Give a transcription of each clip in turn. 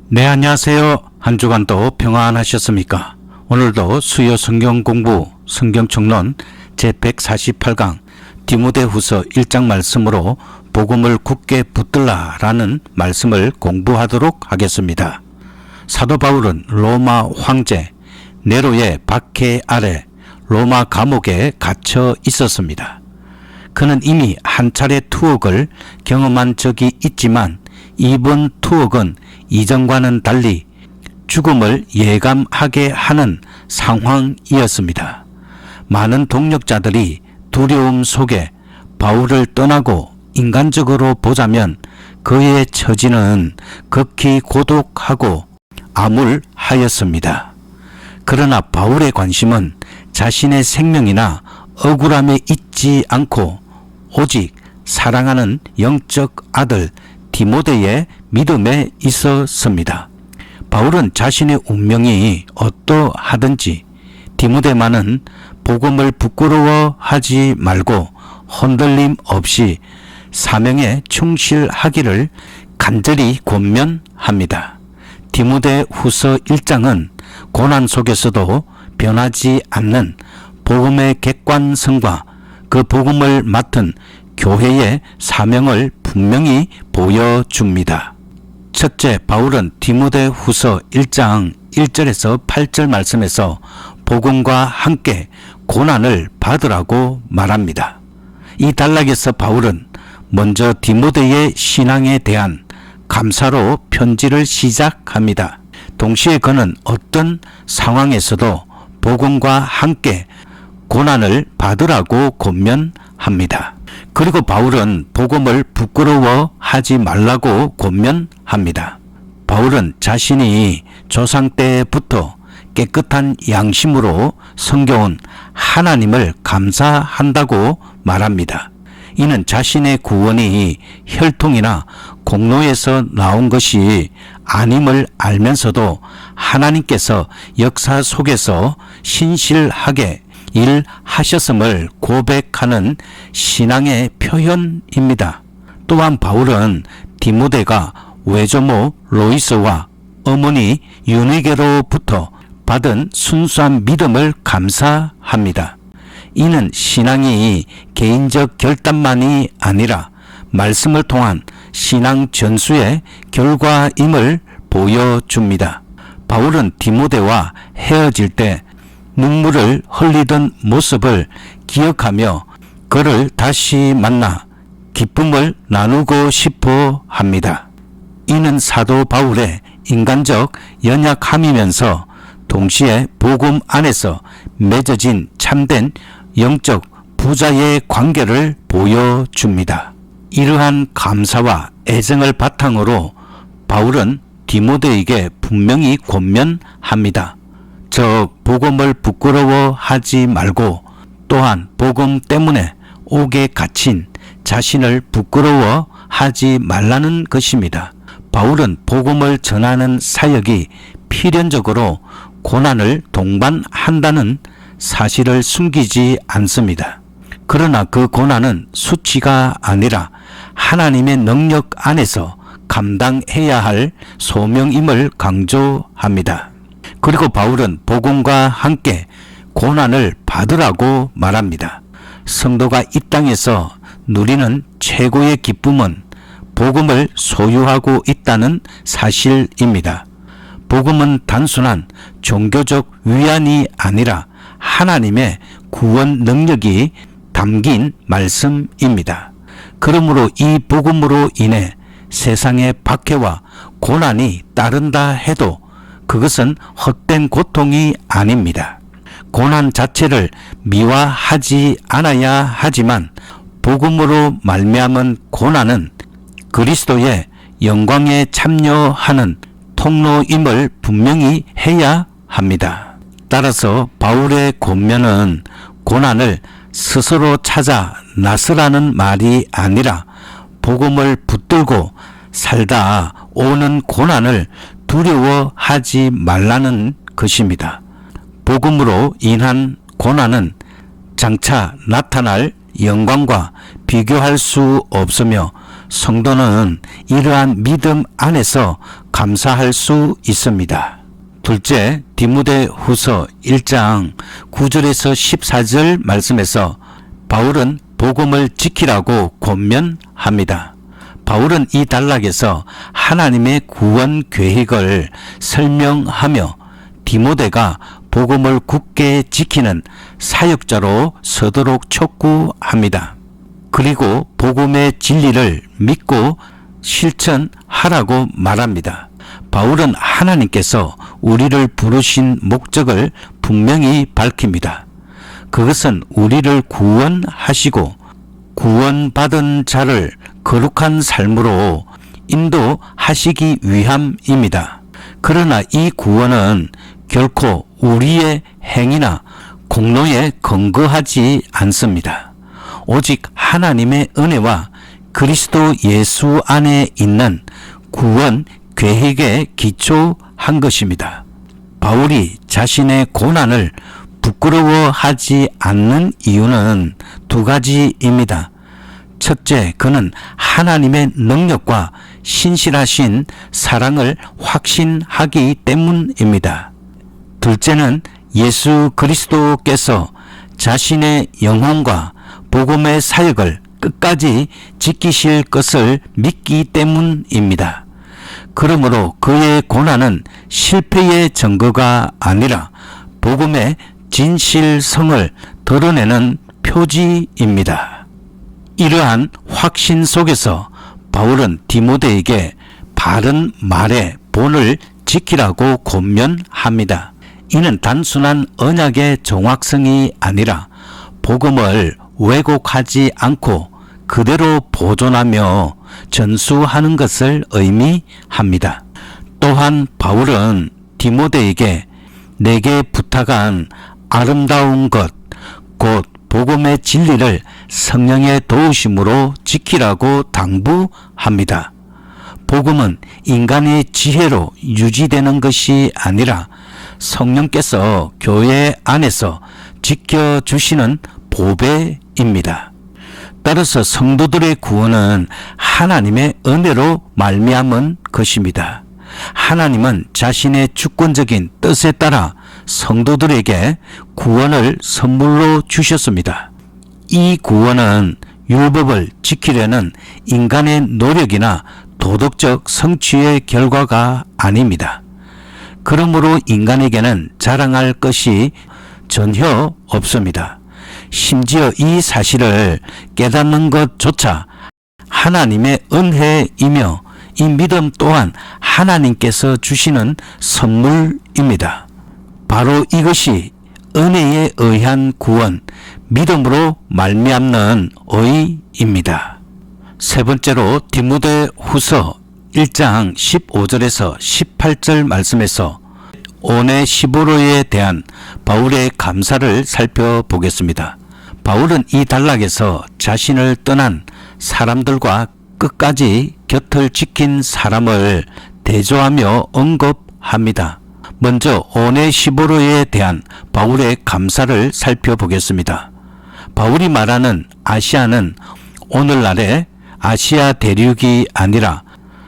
네, 안녕하세요. 한 주간도 평안하셨습니까? 오늘도 수요 성경 공부 성경총론 제148강 디모데후서 1장 말씀으로 복음을 굳게 붙들라라는 말씀을 공부하도록 하겠습니다. 사도 바울은 로마 황제 네로의 박해 아래 로마 감옥에 갇혀 있었습니다. 그는 이미 한 차례 투옥을 경험한 적이 있지만 이번 투옥은 이전과는 달리 죽음을 예감하게 하는 상황이었습니다. 많은 동력자들이 두려움 속에 바울을 떠나고 인간적으로 보자면 그의 처지는 극히 고독하고 암울하였습니다. 그러나 바울의 관심은 자신의 생명이나 억울함에 있지 않고 오직 사랑하는 영적 아들 디모데의 믿음에 있었습니다. 바울은 자신의 운명이 어떠하든지 디모데만은 복음을 부끄러워하지 말고 흔들림 없이 사명에 충실하기를 간절히 권면합니다. 디모데후서 1장은 고난 속에서도 변하지 않는 복음의 객관성과 그 복음을 맡은 교회의 사명을 분명히 보여줍니다. 첫째, 바울은 디모데후서 1장 1절에서 8절 말씀에서 복음과 함께 고난을 받으라고 말합니다. 이 단락에서 바울은 먼저 디모데의 신앙에 대한 감사로 편지를 시작합니다. 동시에 그는 어떤 상황에서도 복음과 함께 고난을 받으라고 권면합니다. 그리고 바울은 복음을 부끄러워하지 말라고 권면합니다. 바울은 자신이 조상 때부터 깨끗한 양심으로 섬겨온 하나님을 감사한다고 말합니다. 이는 자신의 구원이 혈통이나 공로에서 나온 것이 아님을 알면서도 하나님께서 역사 속에서 신실하게 일하셨음을 고백하는 신앙의 표현입니다. 또한 바울은 디모데가 외조모 로이스와 어머니 유니게로부터 받은 순수한 믿음을 감사합니다. 이는 신앙이 개인적 결단만이 아니라 말씀을 통한 신앙 전수의 결과임을 보여줍니다. 바울은 디모데와 헤어질 때 눈물을 흘리던 모습을 기억하며 그를 다시 만나 기쁨을 나누고 싶어 합니다. 이는 사도 바울의 인간적 연약함이면서 동시에 복음 안에서 맺어진 참된 영적 부자의 관계를 보여줍니다. 이러한 감사와 애정을 바탕으로 바울은 디모데에게 분명히 권면합니다. 즉 복음을 부끄러워하지 말고 또한 복음 때문에 옥에 갇힌 자신을 부끄러워하지 말라는 것입니다. 바울은 복음을 전하는 사역이 필연적으로 고난을 동반한다는 사실을 숨기지 않습니다. 그러나 그 고난은 수치가 아니라 하나님의 능력 안에서 감당해야 할 소명임을 강조합니다. 그리고 바울은 복음과 함께 고난을 받으라고 말합니다. 성도가 이 땅에서 누리는 최고의 기쁨은 복음을 소유하고 있다는 사실입니다. 복음은 단순한 종교적 위안이 아니라 하나님의 구원 능력이 담긴 말씀입니다. 그러므로 이 복음으로 인해 세상의 박해와 고난이 따른다 해도 그것은 헛된 고통이 아닙니다. 고난 자체를 미화하지 않아야 하지만 복음으로 말미암은 고난은 그리스도의 영광에 참여하는 통로임을 분명히 해야 합니다. 따라서 바울의 권면은 고난을 스스로 찾아 나서라는 말이 아니라 복음을 붙들고 살다 오는 고난을 두려워하지 말라는 것입니다. 복음으로 인한 고난은 장차 나타날 영광과 비교할 수 없으며 성도는 이러한 믿음 안에서 감사할 수 있습니다. 둘째, 디모데후서 1장 9절에서 14절 말씀에서 바울은 복음을 지키라고 권면합니다. 바울은 이 단락에서 하나님의 구원 계획을 설명하며 디모데가 복음을 굳게 지키는 사역자로 서도록 촉구합니다. 그리고 복음의 진리를 믿고 실천하라고 말합니다. 바울은 하나님께서 우리를 부르신 목적을 분명히 밝힙니다. 그것은 우리를 구원하시고 구원받은 자를 거룩한 삶으로 인도하시기 위함입니다. 그러나 이 구원은 결코 우리의 행위나 공로에 근거하지 않습니다. 오직 하나님의 은혜와 그리스도 예수 안에 있는 구원 계획에 기초한 것입니다. 바울이 자신의 고난을 부끄러워하지 않는 이유는 두 가지입니다. 첫째, 그는 하나님의 능력과 신실하신 사랑을 확신하기 때문입니다. 둘째는 예수 그리스도께서 자신의 영혼과 복음의 사역을 끝까지 지키실 것을 믿기 때문입니다. 그러므로 그의 고난은 실패의 증거가 아니라 복음의 진실성을 드러내는 표지입니다. 이러한 확신 속에서 바울은 디모데에게 바른 말의 본을 지키라고 권면합니다. 이는 단순한 언약의 정확성이 아니라 복음을 왜곡하지 않고 그대로 보존하며 전수하는 것을 의미합니다. 또한 바울은 디모데에게 내게 부탁한 아름다운 것, 곧 복음의 진리를 성령의 도우심으로 지키라고 당부합니다. 복음은 인간의 지혜로 유지되는 것이 아니라 성령께서 교회 안에서 지켜주시는 보배입니다. 따라서 성도들의 구원은 하나님의 은혜로 말미암은 것입니다. 하나님은 자신의 주권적인 뜻에 따라 성도들에게 구원을 선물로 주셨습니다. 이 구원은 율법을 지키려는 인간의 노력이나 도덕적 성취의 결과가 아닙니다. 그러므로 인간에게는 자랑할 것이 전혀 없습니다. 심지어 이 사실을 깨닫는 것조차 하나님의 은혜이며 이 믿음 또한 하나님께서 주시는 선물입니다. 바로 이것이 은혜에 의한 구원, 믿음으로 말미암는 의입니다. 세 번째로 디모데후서 1장 15절에서 18절 말씀에서 오네시보로에 대한 바울의 감사를 살펴보겠습니다. 바울은 이 단락에서 자신을 떠난 사람들과 끝까지 곁을 지킨 사람을 대조하며 언급합니다. 먼저 오네시보로에 대한 바울의 감사를 살펴보겠습니다. 바울이 말하는 아시아는 오늘날의 아시아 대륙이 아니라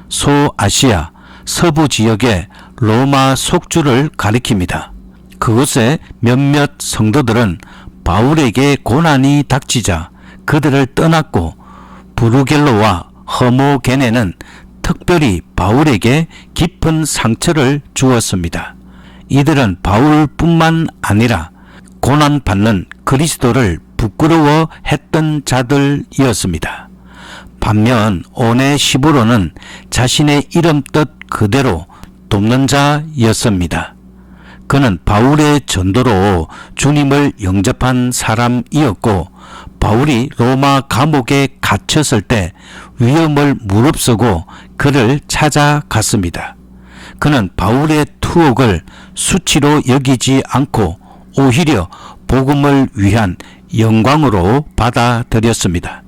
소아시아 서부 지역의 로마 속주를 가리킵니다. 그곳의 몇몇 성도들은 바울에게 고난이 닥치자 그들을 떠났고 부르겔로와 허모게네는 특별히 바울에게 깊은 상처를 주었습니다. 이들은 바울뿐만 아니라 고난받는 그리스도를 부끄러워했던 자들이었습니다. 반면 오네시보로는 자신의 이름 뜻 그대로 돕는 자였습니다. 그는 바울의 전도로 주님을 영접한 사람이었고 바울이 로마 감옥에 갇혔을 때 위험을 무릅쓰고 그를 찾아갔습니다. 그는 바울의 투옥을 수치로 여기지 않고 오히려 복음을 위한 영광으로 받아들였습니다.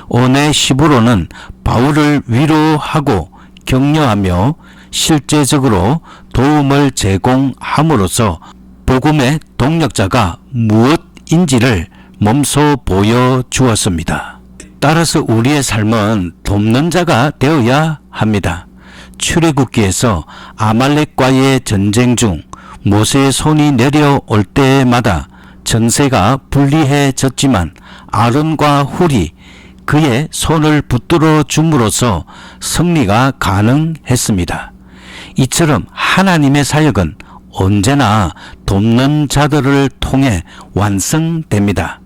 오네시보로는 바울을 위로하고 격려하며 실제적으로 도움을 제공함으로써 복음의 동력자가 무엇인지를 몸소 보여주었습니다. 따라서 우리의 삶은 돕는 자가 되어야 합니다. 출애굽기에서 아말렉과의 전쟁 중 모세의 손이 내려올 때마다 전세가 불리해졌지만 아론과 훌이 그의 손을 붙들어 줌으로써 승리가 가능했습니다. 이처럼 하나님의 사역은 언제나 돕는 자들을 통해 완성됩니다.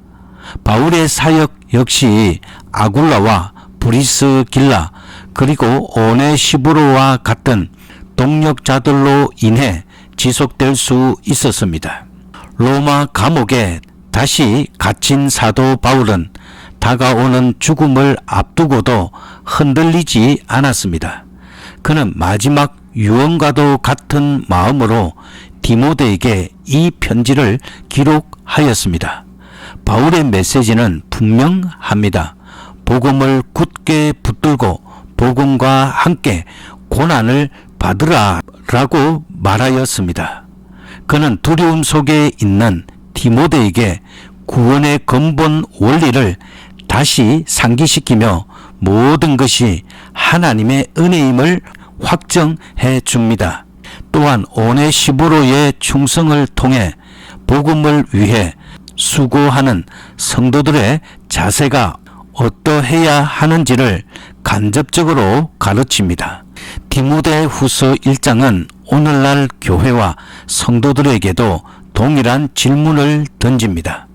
바울의 사역 역시 아굴라와 브리스길라 그리고 오네시브로와 같은 동력자들로 인해 지속될 수 있었습니다. 로마 감옥에 다시 갇힌 사도 바울은 다가오는 죽음을 앞두고도 흔들리지 않았습니다. 그는 마지막 유언과도 같은 마음으로 디모데에게 이 편지를 기록하였습니다. 바울의 메시지는 분명합니다. 복음을 굳게 붙들고 복음과 함께 고난을 받으라 라고 말하였습니다. 그는 두려움 속에 있는 디모데에게 구원의 근본 원리를 다시 상기시키며 모든 것이 하나님의 은혜임을 확정해 줍니다. 또한 오네시보로의 충성을 통해 복음을 위해 수고하는 성도들의 자세가 어떠해야 하는지를 간접적으로 가르칩니다. 디모데후서 1장은 오늘날 교회와 성도들에게도 동일한 질문을 던집니다.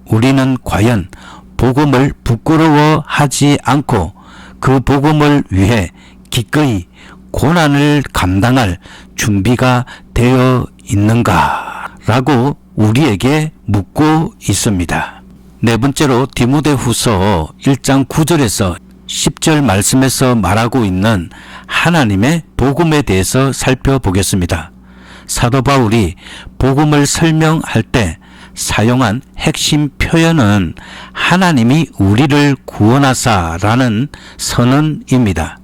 우리는 과연 복음을 부끄러워하지 않고 그 복음을 위해 기꺼이 고난을 감당할 준비가 되어 있는가? 라고 우리에게 묻고 있습니다. 네 번째로 디모데후서 1장 9절에서 10절 말씀에서 말하고 있는 하나님의 복음에 대해서 살펴보겠습니다. 사도 바울이 복음을 설명할 때 사용한 핵심 표현은 하나님이 우리를 구원하사라는 선언입니다.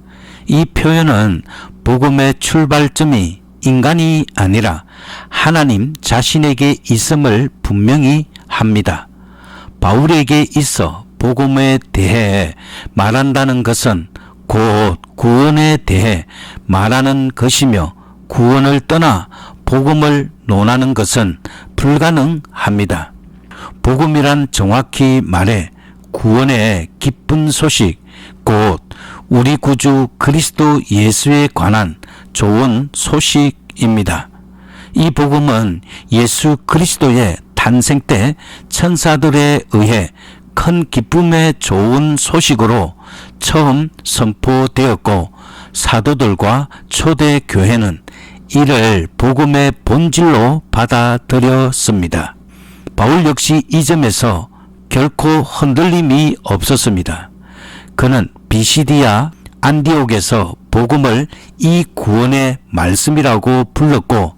이 표현은 복음의 출발점이 인간이 아니라 하나님 자신에게 있음을 분명히 합니다. 바울에게 있어 복음에 대해 말한다는 것은 곧 구원에 대해 말하는 것이며 구원을 떠나 복음을 논하는 것은 불가능합니다. 복음이란 정확히 말해 구원의 기쁜 소식, 곧 우리 구주 그리스도 예수에 관한 좋은 소식입니다. 이 복음은 예수 그리스도의 탄생 때 천사들에 의해 큰 기쁨의 좋은 소식으로 처음 선포되었고 사도들과 초대교회는 이를 복음의 본질로 받아들였습니다. 바울 역시 이 점에서 결코 흔들림이 없었습니다. 그는 비시디아 안디옥에서 복음을 이 구원의 말씀이라고 불렀고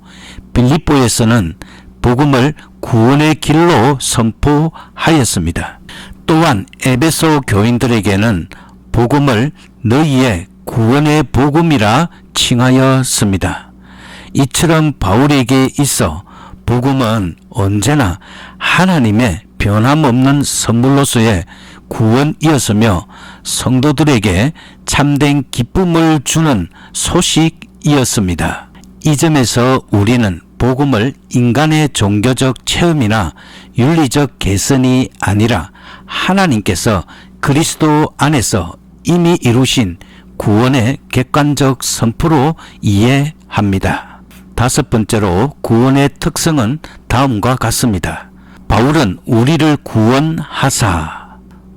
빌립보에서는 복음을 구원의 길로 선포하였습니다. 또한 에베소 교인들에게는 복음을 너희의 구원의 복음이라 칭하였습니다. 이처럼 바울에게 있어 복음은 언제나 하나님의 변함없는 선물로서의 구원이었으며 성도들에게 참된 기쁨을 주는 소식이었습니다. 이 점에서 우리는 복음을 인간의 종교적 체험이나 윤리적 개선이 아니라 하나님께서 그리스도 안에서 이미 이루신 구원의 객관적 선포로 이해합니다. 다섯 번째로 구원의 특성은 다음과 같습니다. 바울은 우리를 구원하사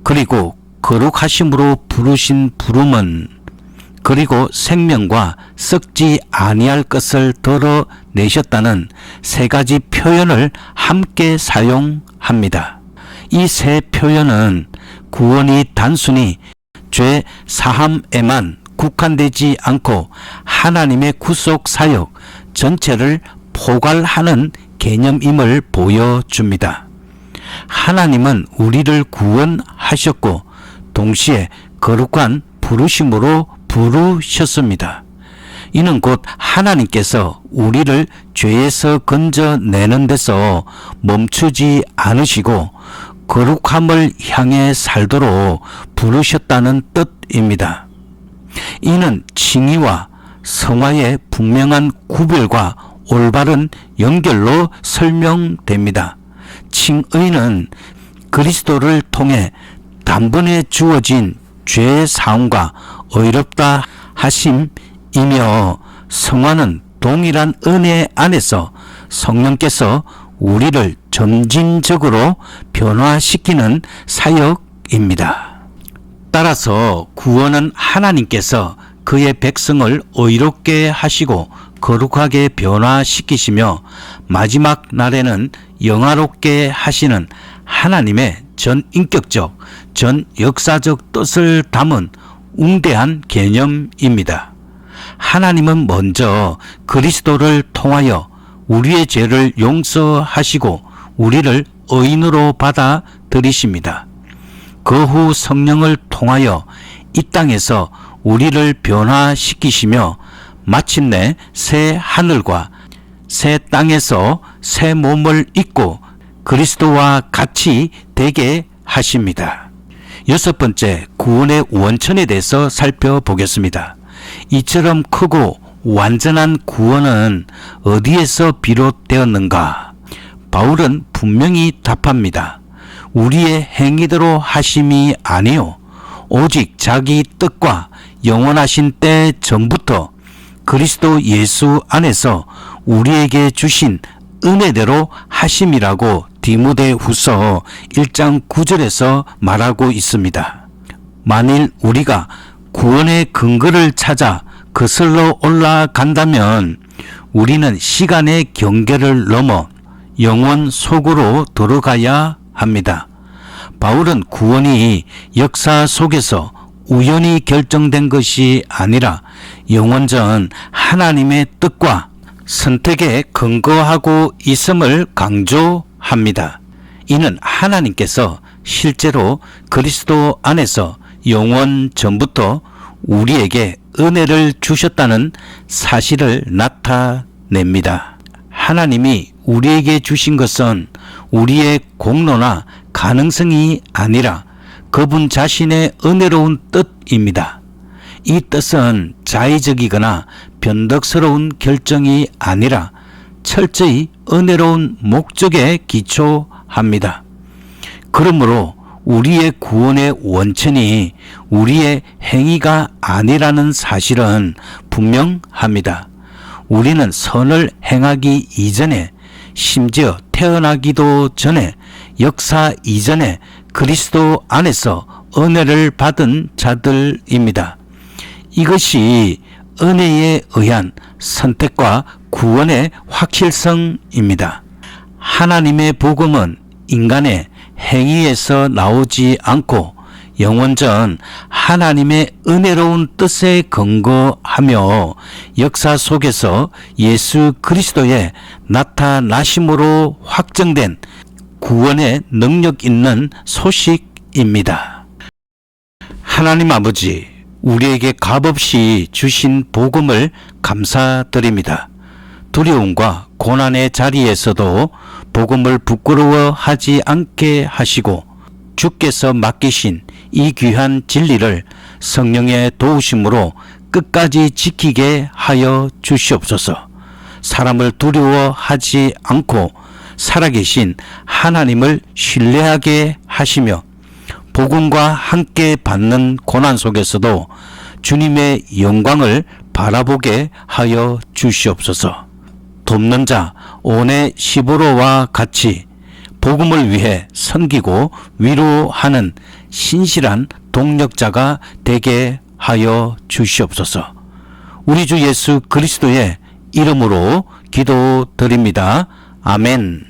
그리고 거룩하심으로 부르신 부름은 그리고 생명과 썩지 아니할 것을 덜어내셨다는 세 가지 표현을 함께 사용합니다. 이 세 표현은 구원이 단순히 죄 사함에만 국한되지 않고 하나님의 구속 사역 전체를 포괄하는 개념임을 보여줍니다. 하나님은 우리를 구원하셨고 동시에 거룩한 부르심으로 부르셨습니다. 이는 곧 하나님께서 우리를 죄에서 건져내는 데서 멈추지 않으시고 거룩함을 향해 살도록 부르셨다는 뜻입니다. 이는 칭의와 성화의 분명한 구별과 올바른 연결로 설명됩니다. 칭의는 그리스도를 통해 단번에 주어진 죄 사함과 의롭다 하심이며, 성화는 동일한 은혜 안에서 성령께서 우리를 점진적으로 변화시키는 사역입니다. 따라서 구원은 하나님께서 그의 백성을 의롭게 하시고 거룩하게 변화시키시며 마지막 날에는 영화롭게 하시는 하나님의 전인격적, 전역사적 뜻을 담은 웅대한 개념입니다. 하나님은 먼저 그리스도를 통하여 우리의 죄를 용서하시고 우리를 의인으로 받아들이십니다. 그 후 성령을 통하여 이 땅에서 우리를 변화시키시며 마침내 새 하늘과 새 땅에서 새 몸을 입고 그리스도와 같이 되게 하십니다. 여섯 번째, 구원의 원천에 대해서 살펴보겠습니다. 이처럼 크고 완전한 구원은 어디에서 비롯되었는가? 바울은 분명히 답합니다. 우리의 행위대로 하심이 아니요 오직 자기 뜻과 영원하신 때 전부터 그리스도 예수 안에서 우리에게 주신 은혜대로 하심이라고 디모데후서 1장 9절에서 말하고 있습니다. 만일 우리가 구원의 근거를 찾아 그슬로 올라간다면 우리는 시간의 경계를 넘어 영원 속으로 들어가야 합니다. 바울은 구원이 역사 속에서 우연히 결정된 것이 아니라 영원전 하나님의 뜻과 선택에 근거하고 있음을 강조합니다. 이는 하나님께서 실제로 그리스도 안에서 영원 전부터 우리에게 은혜를 주셨다는 사실을 나타냅니다. 하나님이 우리에게 주신 것은 우리의 공로나 가능성이 아니라 그분 자신의 은혜로운 뜻입니다. 이 뜻은 자의적이거나 변덕스러운 결정이 아니라 철저히 은혜로운 목적에 기초합니다. 그러므로 우리의 구원의 원천이 우리의 행위가 아니라는 사실은 분명합니다. 우리는 선을 행하기 이전에, 심지어 태어나기도 전에, 역사 이전에 그리스도 안에서 은혜를 받은 자들입니다. 이것이 은혜에 의한 선택과 구원의 확실성입니다. 하나님의 복음은 인간의 행위에서 나오지 않고 영원전 하나님의 은혜로운 뜻에 근거하며 역사 속에서 예수 그리스도의 나타나심으로 확정된 구원의 능력 있는 소식입니다. 하나님 아버지, 우리에게 값없이 주신 복음을 감사드립니다. 두려움과 고난의 자리에서도 복음을 부끄러워하지 않게 하시고 주께서 맡기신 이 귀한 진리를 성령의 도우심으로 끝까지 지키게 하여 주시옵소서. 사람을 두려워하지 않고 살아계신 하나님을 신뢰하게 하시며 복음과 함께 받는 고난 속에서도 주님의 영광을 바라보게 하여 주시옵소서. 돕는 자 오네시보로와 같이 복음을 위해 섬기고 위로하는 신실한 동력자가 되게 하여 주시옵소서. 우리 주 예수 그리스도의 이름으로 기도드립니다. 아멘.